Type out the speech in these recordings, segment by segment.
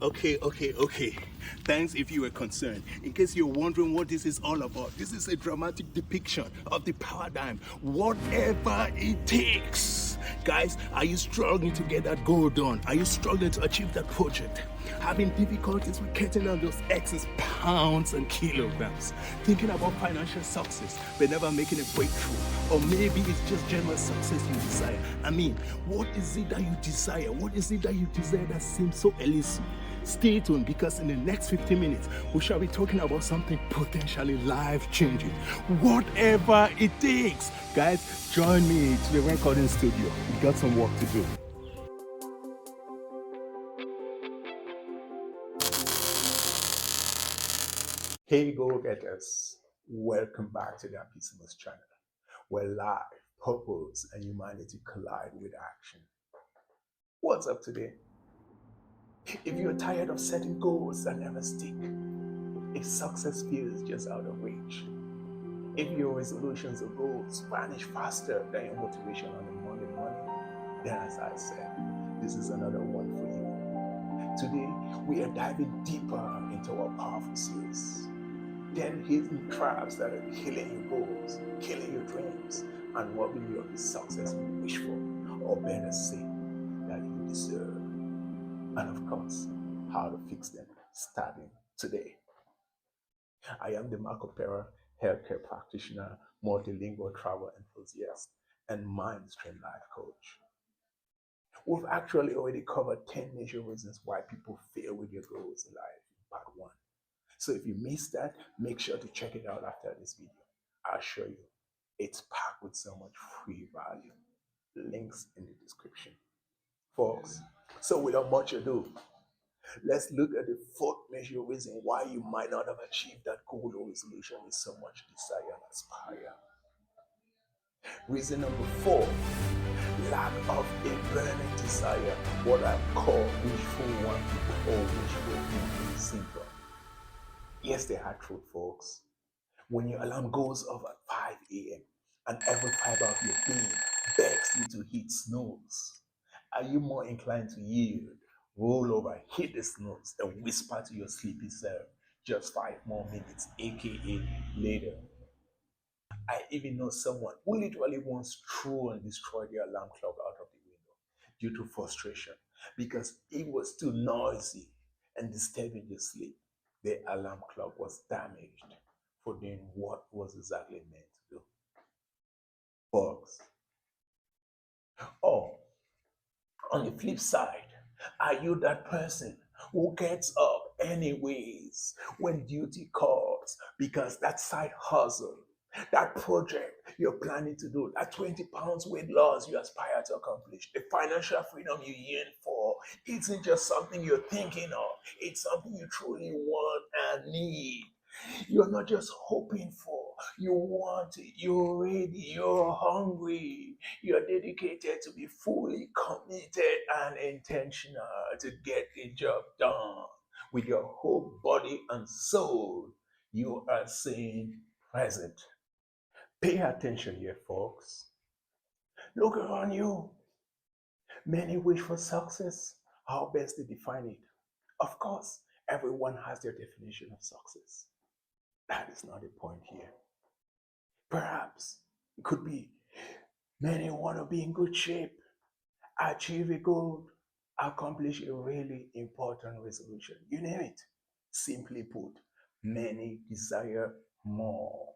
Okay. Thanks if you were concerned. In case you're wondering what this is all about, this is a dramatic depiction of the paradigm, whatever it takes. Guys, are you struggling to get that goal done? Are you struggling to achieve that project? Having difficulties with cutting down those excess pounds and kilograms? Thinking about financial success, but never making a breakthrough? Or maybe it's just general success you desire. I mean, what is it that you desire? What is it that you desire that seems so elusive? Stay tuned, because in the next 15 minutes, we shall be talking about something potentially life-changing. Whatever it takes. Guys, join me to the recording studio. We got some work to do. Hey, go-getters. Welcome back to the Happysimus channel, where life, purpose, and humanity collide with action. What's up today? If you're tired of setting goals that never stick, if success feels just out of reach, if your resolutions or goals vanish faster than your motivation on a Monday morning, then as I said, this is another one for you. Today, we are diving deeper into our powerful series, 10 hidden traps that are killing your goals, killing your dreams, and robbing you of the success you wish for, or better say, that you deserve. And of course, how to fix them, starting today. I am the Marco Pera healthcare practitioner, multilingual travel enthusiast, and mind-stream life coach. We've actually already covered 10 major reasons why people fail with their goals in life in part 1. So if you missed that, make sure to check it out after this video. I'll assure you, it's packed with so much free value. Links in the description. Folks, so without much ado, let's look at the fourth major reason why you might not have achieved that goal or resolution with so much desire and aspire. Reason number 4, lack of a burning desire, what I call wishful wanting or wishful thinking syndrome. Yes, the hard truth, folks. When your alarm goes off at 5 a.m. and every fiber of your being begs you to hit snooze, are you more inclined to yield, roll over, hit the snooze, and whisper to your sleepy self, just 5 more minutes, aka later? I even know someone who literally once threw and destroyed their alarm clock out of the window due to frustration because it was too noisy and disturbing their sleep. The alarm clock was damaged for doing what was exactly meant to do. Folks. Oh, on the flip side, are you that person who gets up anyways when duty calls because that side hustle, that project you're planning to do, that 20 pounds weight loss you aspire to accomplish, the financial freedom you yearn for, isn't just something you're thinking of, it's something you truly want and need. You're not just hoping for, you want it, you're ready, you're hungry, you're dedicated to be fully committed and intentional to get the job done with your whole body and soul. You are saying present. Pay attention here, folks. Look around you. Many wish for success. How best they define it? Of course, everyone has their definition of success. That is not the point here. Perhaps it could be many want to be in good shape, achieve a goal, accomplish a really important resolution. You name it. Simply put, many desire more.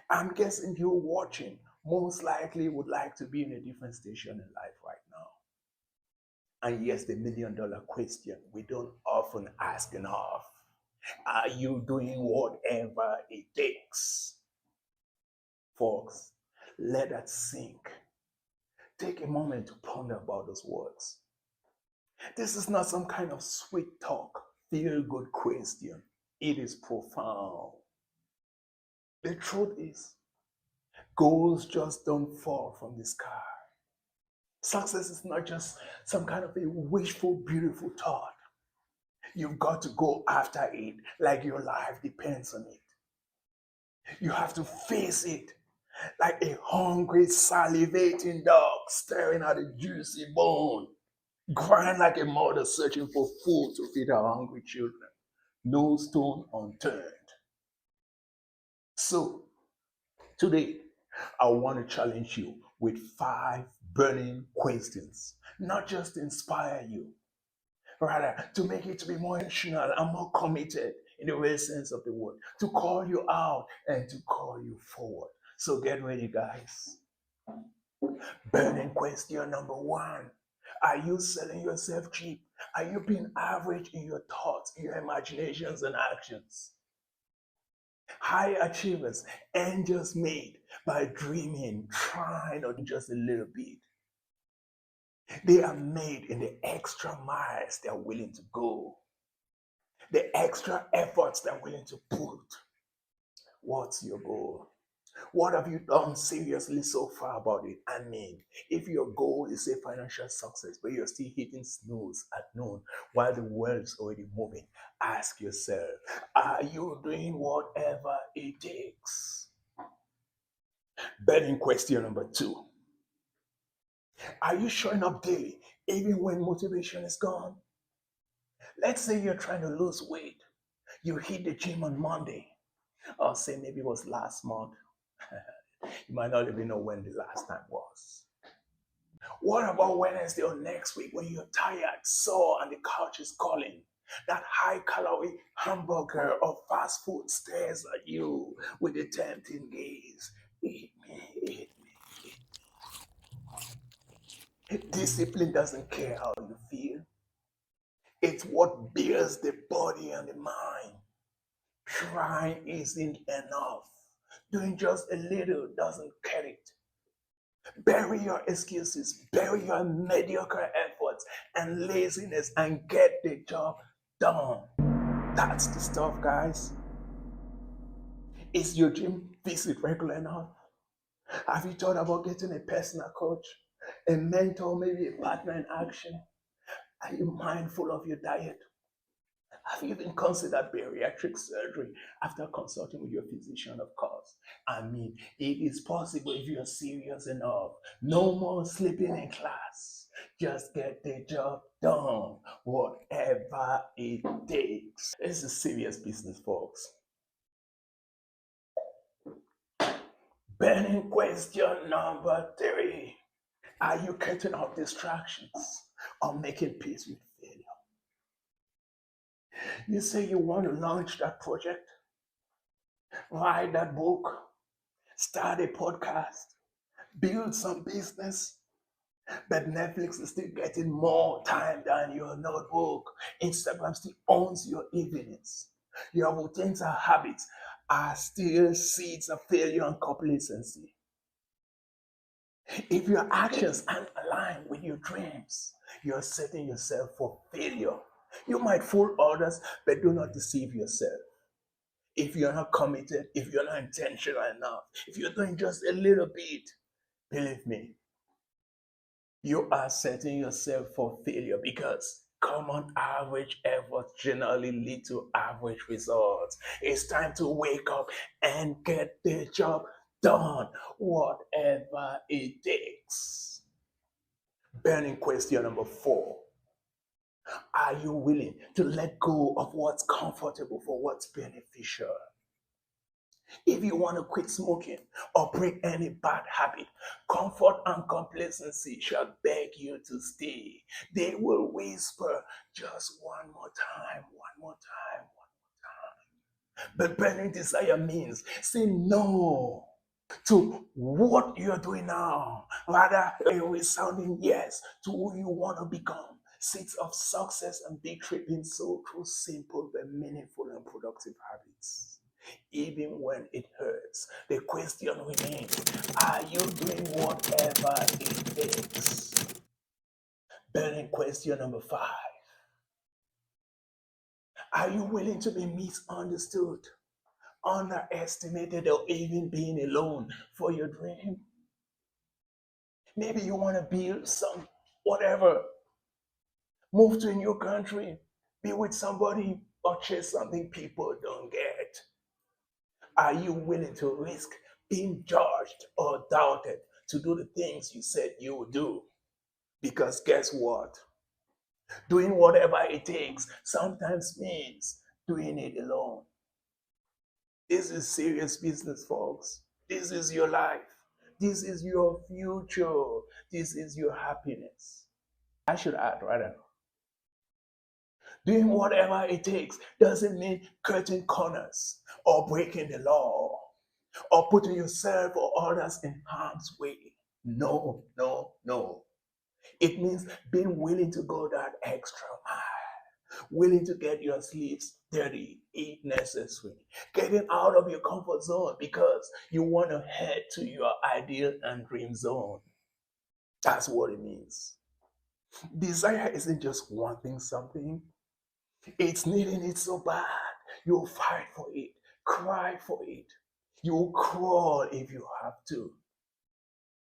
I'm guessing you watching most likely would like to be in a different station in life right now. And yes, the $1,000,000 question we don't often ask enough. Are you doing whatever it takes? Folks, let that sink. Take a moment to ponder about those words. This is not some kind of sweet talk, feel good question. It is profound. The truth is, goals just don't fall from the sky. Success is not just some kind of a wishful, beautiful thought. You've got to go after it like your life depends on it. You have to face it like a hungry, salivating dog staring at a juicy bone, grind like a mother searching for food to feed her hungry children. No stone unturned. So, today, I want to challenge you with 5 burning questions, not just to inspire you, rather to make you to be more intentional and more committed in the real sense of the word, to call you out and to call you forward. So get ready, guys. Burning question number 1. Are you selling yourself cheap? Are you being average in your thoughts, in your imaginations and actions? High achievers, angels made by dreaming, trying, or just a little bit. They are made in the extra miles they're willing to go, the extra efforts they're willing to put. What's your goal? What have you done seriously so far about it? I mean, if your goal is a financial success, but you're still hitting snooze at noon while the world's already moving, ask yourself, are you doing whatever it takes? Burning question number 2. Are you showing up daily, even when motivation is gone? Let's say you're trying to lose weight. You hit the gym on Monday, or say maybe it was last month. You might not even know when the last time was. What about Wednesday or next week when you're tired, sore, and the couch is calling? That high calorie hamburger or fast food stares at you with a tempting gaze. Eat me, eat me. Discipline doesn't care how you feel. It's what builds the body and the mind. Trying isn't enough. Doing just a little doesn't cut it. Bury your excuses, bury your mediocre efforts and laziness, and get the job done. That's the stuff, guys. Is your gym visit regular enough? Have you thought about getting a personal coach, a mentor, maybe a partner in action? Are you mindful of your diet? Have you even considered bariatric surgery after consulting with your physician, of course? I mean, it is possible if you're serious enough. No more sleeping in class. Just get the job done, whatever it takes. It's a serious business, folks. Burning question number 3. Are you cutting out distractions or making peace with failure? You say you want to launch that project, write that book, start a podcast, build some business, but Netflix is still getting more time than your notebook. Instagram still owns your evenings. Your routines and habits are still seeds of failure and complacency. If your actions aren't aligned with your dreams, you're setting yourself for failure. You might fool others, but do not deceive yourself. If you're not committed, if you're not intentional enough, if you're doing just a little bit, believe me, you are setting yourself for failure, because common average efforts generally lead to average results. It's time to wake up and get the job done, whatever it takes. Burning question number 4. Are you willing to let go of what's comfortable for what's beneficial? If you want to quit smoking or break any bad habit, comfort and complacency shall beg you to stay. They will whisper, just one more time, one more time, one more time. But burning desire means saying no to what you're doing now, rather a resounding yes to who you want to become. Seeds of success and victory being sown through simple but meaningful and productive habits. Even when it hurts, the question remains, are you doing whatever it takes? Burning question number 5. Are you willing to be misunderstood, underestimated, or even being alone for your dream? Maybe you want to build some whatever, move to a new country, be with somebody, or chase something people don't get. Are you willing to risk being judged or doubted to do the things you said you would do. Because guess what? Doing whatever it takes sometimes means doing it alone. This is serious business, folks. This is your life. This is your future. This is your happiness. I should add, rather. Doing whatever it takes doesn't mean cutting corners or breaking the law or putting yourself or others in harm's way. No, no, no. It means being willing to go that extra mile, willing to get your sleeves dirty if necessary, getting out of your comfort zone because you want to head to your ideal and dream zone. That's what it means. Desire isn't just wanting something, it's needing it so bad. You'll fight for it, cry for it. You'll crawl if you have to.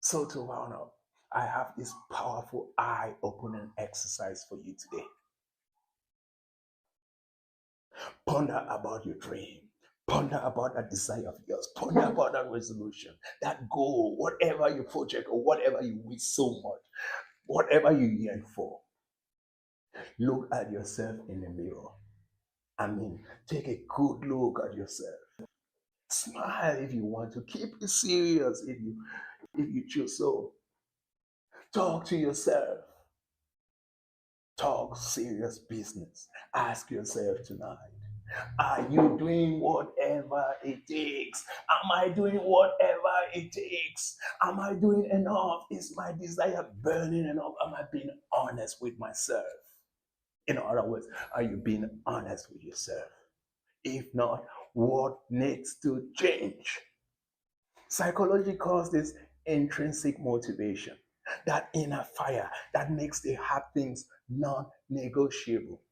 So to round up, I have this powerful eye-opening exercise for you today. Ponder about your dream. Ponder about that desire of yours. Ponder about that resolution, that goal, whatever you project or whatever you wish so much, whatever you yearn for. Look at yourself in the mirror. Take a good look at yourself. Smile if you want to. Keep it serious if you choose so. Talk to yourself. Talk serious business. Ask yourself tonight, are you doing whatever it takes? Am I doing whatever it takes? Am I doing enough? Is my desire burning enough? Am I being honest with myself? In other words, are you being honest with yourself? If not, what needs to change? Psychology calls this intrinsic motivation, that inner fire that makes the hard things non-negotiable.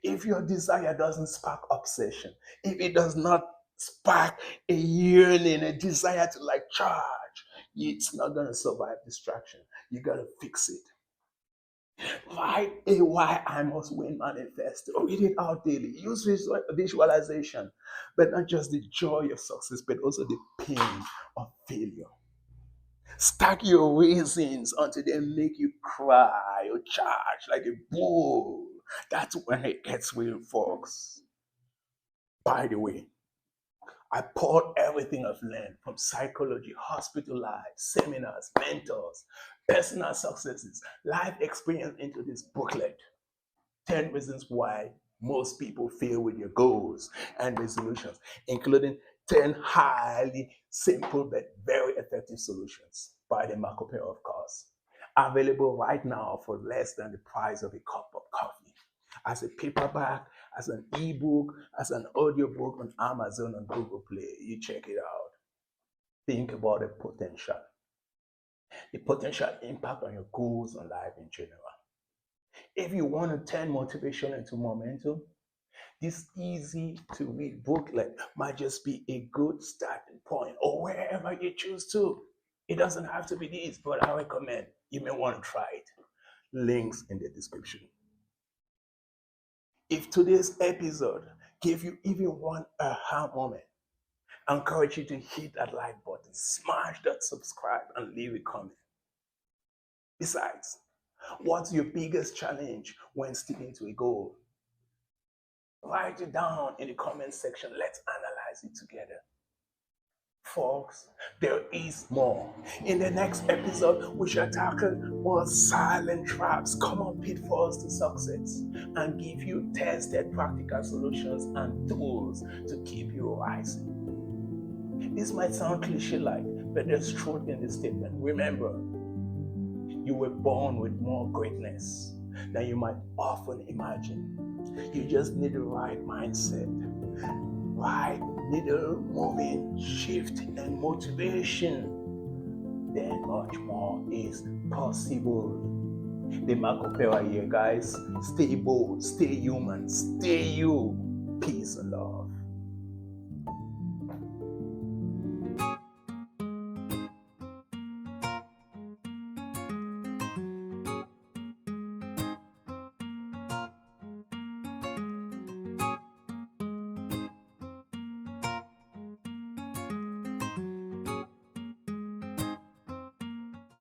If your desire doesn't spark obsession, if it does not spark a yearning, a desire to like charge, it's not going to survive distraction. You got to fix it. Write a why I must win manifesto. Read it out daily. Use visualization, but not just the joy of success, but also the pain of failure. Stack your reasons until they make you cry or charge like a bull. That's when it gets real, folks. By the way, I poured everything I've learned from psychology, hospital life, seminars, mentors, personal successes, life experience into this booklet. 10 reasons why most people fail with your goals and resolutions, including 10 highly simple but very effective solutions by the Marco Polo, of course. Available right now for less than the price of a cup of coffee. As a paperback, as an ebook, as an audiobook on Amazon and Google Play. You check it out. Think about the potential impact on your goals and life in general. If you want to turn motivation into momentum, this easy to read booklet might just be a good starting point, or wherever you choose to. It doesn't have to be this, but I recommend you may want to try it. Links in the description. If today's episode gave you even one aha moment, I encourage you to hit that like button, smash that subscribe, and leave a comment. Besides, what's your biggest challenge when sticking to a goal? Write it down in the comment section. Let's analyze it together. Folks, there is more. In the next episode, we shall tackle more silent traps, common pitfalls to success, and give you tested practical solutions and tools to keep you rising. This might sound cliche-like, but there's truth in this statement. Remember, you were born with more greatness than you might often imagine. You just need the right mindset, right needle moving, shift, and motivation. Then much more is possible. The Marco Polo here, guys. Stay bold, stay human, stay you. Peace and love.